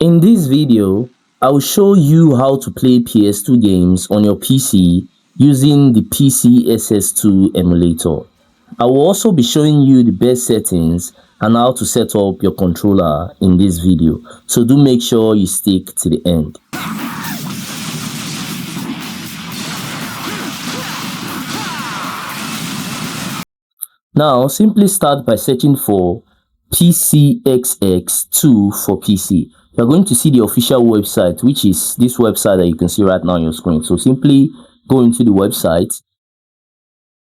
In this video, I will show you how to play PS2 games on your PC using the PCSX2 emulator. I will also be showing you the best settings and how to set up your controller in this video, so do make sure you stick to the end. Now, simply start by searching for PCSX2 for PC. You're going to see the official website, which is this website that you can see right now on your screen. So simply go into the website.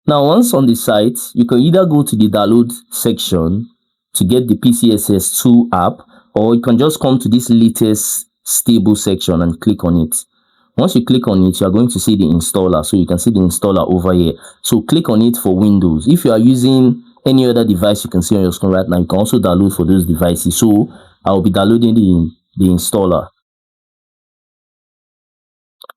Now, once on the site, you can either go to the download section to get the PCSX2 app, or you can just come to this latest stable section and click on it. Once you click on it, you are going to see the installer. So you can see the installer over here. So click on it for Windows. If you are using any other device you can see on your screen right now, you can also download for those devices. So I will be downloading the installer.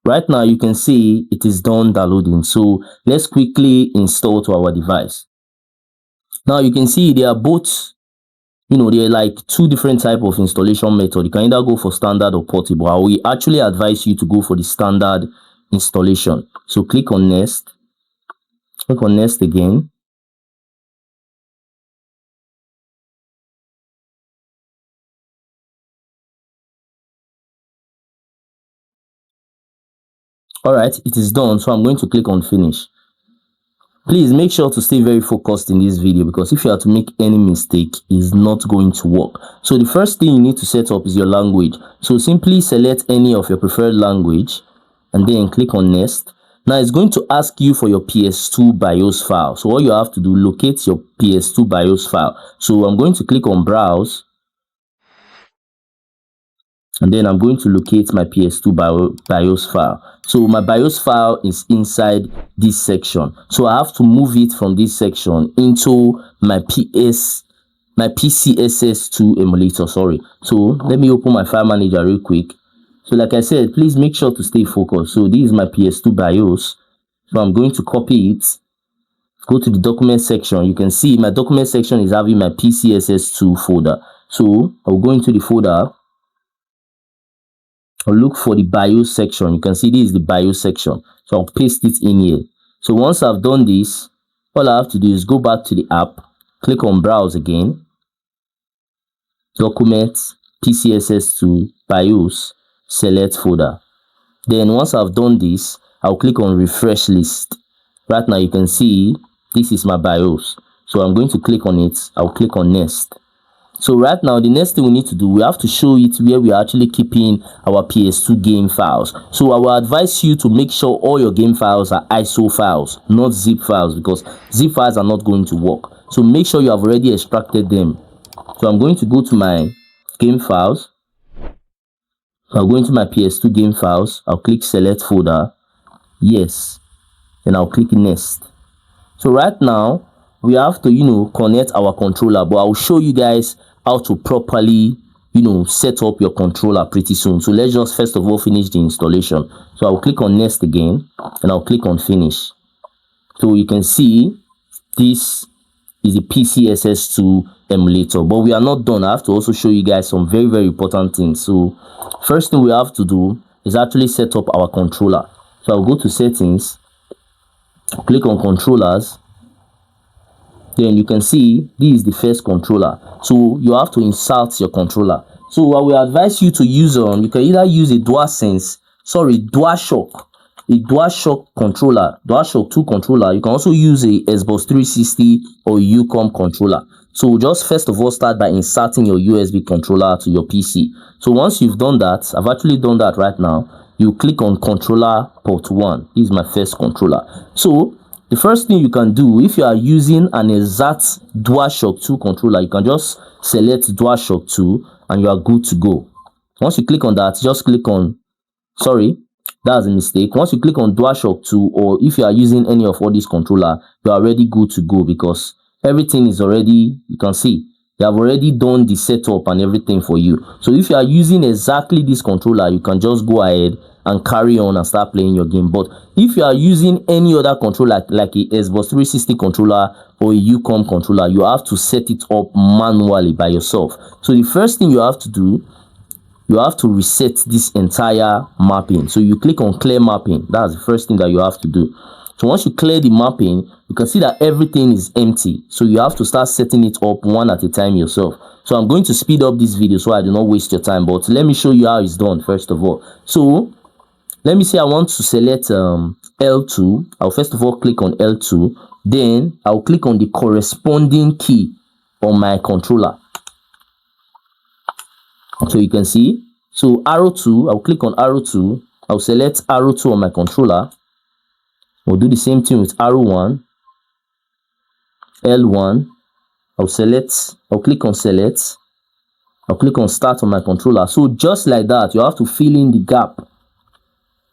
Right now, you can see it is done downloading. So let's quickly install to our device. Now you can see they are both, they're like two different type of installation method. You can either go for standard or portable. I will actually advise you to go for the standard installation. So click on next. Click on next again. Alright, it is done. So I'm going to click on finish. Please make sure to stay very focused in this video, because if you are to make any mistake, it's not going to work. So the first thing you need to set up is your language. So simply select any of your preferred language and then click on next. Now it's going to ask you for your PS2 BIOS file. So all you have to do, locate your PS2 BIOS file. So I'm going to click on browse, and then I'm going to locate my PS2 BIOS file. So my BIOS file is inside this section. So I have to move it from this section into my PCSX2 emulator. Sorry. So let me open my file manager real quick. So like I said, please make sure to stay focused. So this is my PS2 BIOS. So I'm going to copy it. Go to the document section. You can see my document section is having my PCSX2 folder. So I'll go into the folder. I'll look for the BIOS section. You can see this is the BIOS section. So I'll paste it in here. So once I've done this, all I have to do is go back to the app, click on browse again, document, PCSX2 BIOS, select folder. Then once I've done this, I'll click on refresh list. Right now you can see this is my BIOS. So I'm going to click on it. I'll click on next. So right now, the next thing we need to do, we have to show it where we are actually keeping our PS2 game files. So I will advise you to make sure all your game files are ISO files, not zip files, because zip files are not going to work. So make sure you have already extracted them. So I'm going to go to my game files. I'll go into my PS2 game files. I'll click select folder. Yes. Then I'll click next. So right now, we have to, connect our controller, but I'll show you guys how to properly, set up your controller pretty soon. So let's just first of all finish the installation. So I'll click on next again, and I'll click on finish. So you can see this is the PCSX2 emulator, but we are not done. I have to also show you guys some very, very important things. So first thing we have to do is actually set up our controller. So I'll go to settings, click on controllers. Then you can see this is the first controller. So you have to insert your controller. So what we advise you to use you can either use a DualShock controller, DualShock 2 controller. You can also use a Xbox 360 or UCOM controller. So just first of all start by inserting your USB controller to your PC. So once you've done that, I've actually done that right now, you click on controller port 1. This is my first controller. So the first thing you can do, if you are using an exact DualShock 2 controller, you can just select DualShock 2 and you are good to go. Once you click on that, just click on, sorry, that's a mistake. Once you click on DualShock 2, or if you are using any of all these controller, you are already good to go, because everything is already, you can see, they have already done the setup and everything for you. So if you are using exactly this controller, you can just go ahead and carry on and start playing your game. But if you are using any other controller like a Xbox 360 controller or a UCOM controller, you have to set it up manually by yourself. So the first thing you have to do you have to reset this entire mapping. So you click on clear mapping. That's the first thing that you have to do. So once you clear the mapping, you can see that everything is empty. So you have to start setting it up one at a time yourself. So I'm going to speed up this video so I do not waste your time, but let me show you how it's done first of all. So let me say I want to select L2. I'll first of all click on L2. Then I'll click on the corresponding key on my controller. So you can see. So arrow 2, I'll click on arrow 2. I'll select arrow 2 on my controller. We'll do the same thing with arrow 1. L1. I'll click on select. I'll click on start on my controller. So just like that, you have to fill in the gap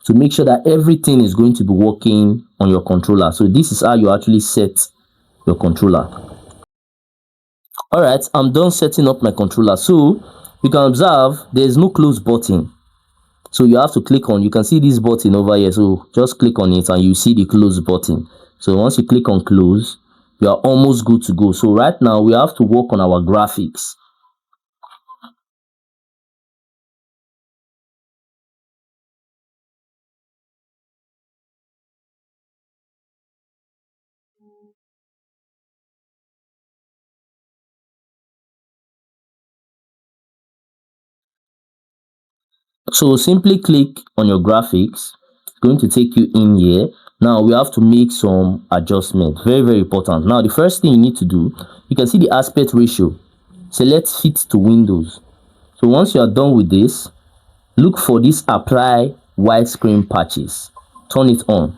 to make sure that everything is going to be working on your controller. So this is how you actually set your controller. Alright, I'm done setting up my controller. So you can observe there is no close button. So you have to click on, you can see this button over here. So just click on it and you see the close button. So once you click on close, you are almost good to go. So right now we have to work on our graphics. So simply click on your graphics. It's going to take you in here. Now we have to make some adjustments. Very important. Now the first thing you need to do, you can see the aspect ratio. Select fit to Windows. So once you are done with this, look for this apply widescreen patches. Turn it on.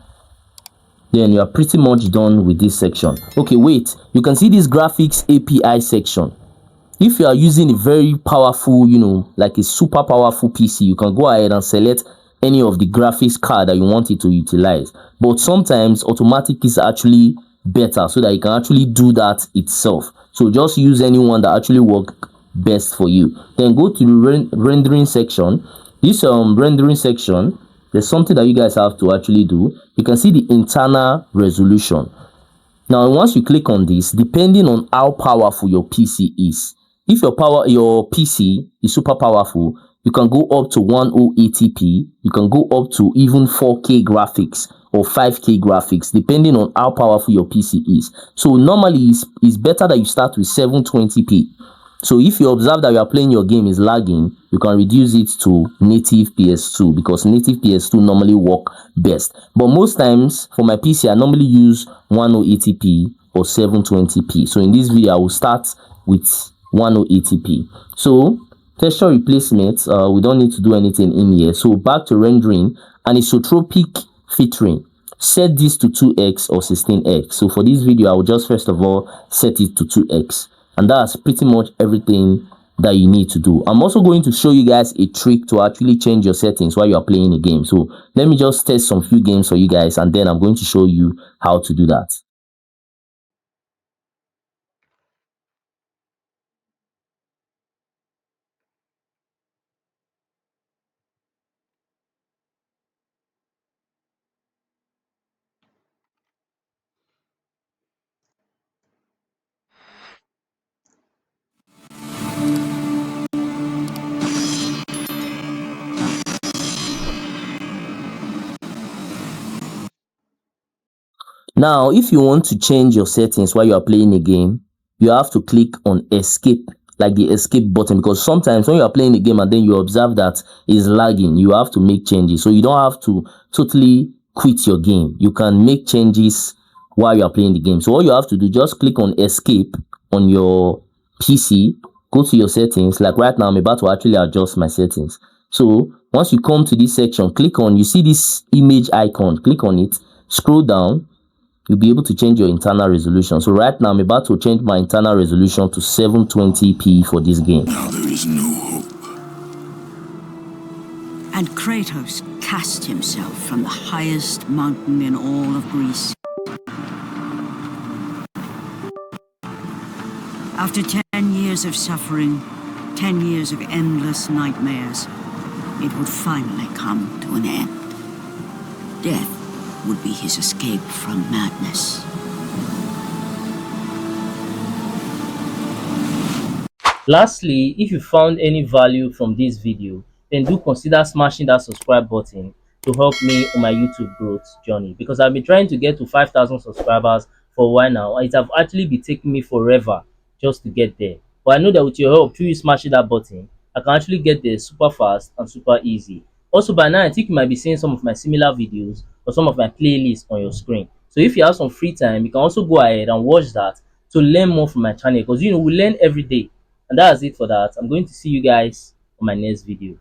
Then you are pretty much done with this section. Okay, wait. You can see this graphics API section. If you are using a very powerful, like a super powerful PC, you can go ahead and select any of the graphics card that you want it to utilize. But sometimes automatic is actually better so that you can actually do that itself. So just use any one that actually works best for you. Then go to the rendering section. This rendering section, there's something that you guys have to actually do. You can see the internal resolution. Now once you click on this, depending on how powerful your PC is, if your PC is super powerful, you can go up to 1080p, you can go up to even 4K graphics or 5K graphics, depending on how powerful your PC is. So normally it's better that you start with 720p. So if you observe that you are playing your game is lagging, you can reduce it to native PS2 because native PS2 normally work best. But most times for my PC, I normally use 1080p or 720p. So in this video, I will start with 1080p. So texture replacement, we don't need to do anything in here. So back to rendering, anisotropic filtering. Set this to 2x or 16x. So for this video, I will just first of all set it to 2x. And that's pretty much everything that you need to do. I'm also going to show you guys a trick to actually change your settings while you are playing a game. So let me just test some few games for you guys and then I'm going to show you how to do that. Now, if you want to change your settings while you are playing a game, you have to click on escape, like the escape button, because sometimes when you are playing a game and then you observe that it's lagging, you have to make changes. So you don't have to totally quit your game. You can make changes while you are playing the game. So all you have to do, just click on escape on your PC, go to your settings. Like right now, I'm about to actually adjust my settings. So once you come to this section, click on, you see this image icon, click on it, scroll down. You'll be able to change your internal resolution. So right now, I'm about to change my internal resolution to 720p for this game. Now there is no hope. And Kratos cast himself from the highest mountain in all of Greece. After 10 years of suffering, 10 years of endless nightmares, it would finally come to an end. Death would be his escape from madness. Lastly, if you found any value from this video, then do consider smashing that subscribe button to help me on my YouTube growth journey, because I've been trying to get to 5,000 subscribers for a while now. It have actually been taking me forever just to get there. But I know that with your help, through you smashing that button, I can actually get there super fast and super easy. Also, by now, I think you might be seeing some of my similar videos or some of my playlists on your screen. So if you have some free time, you can also go ahead and watch that to learn more from my channel, because we learn every day. And that's it for that. I'm going to see you guys on my next video.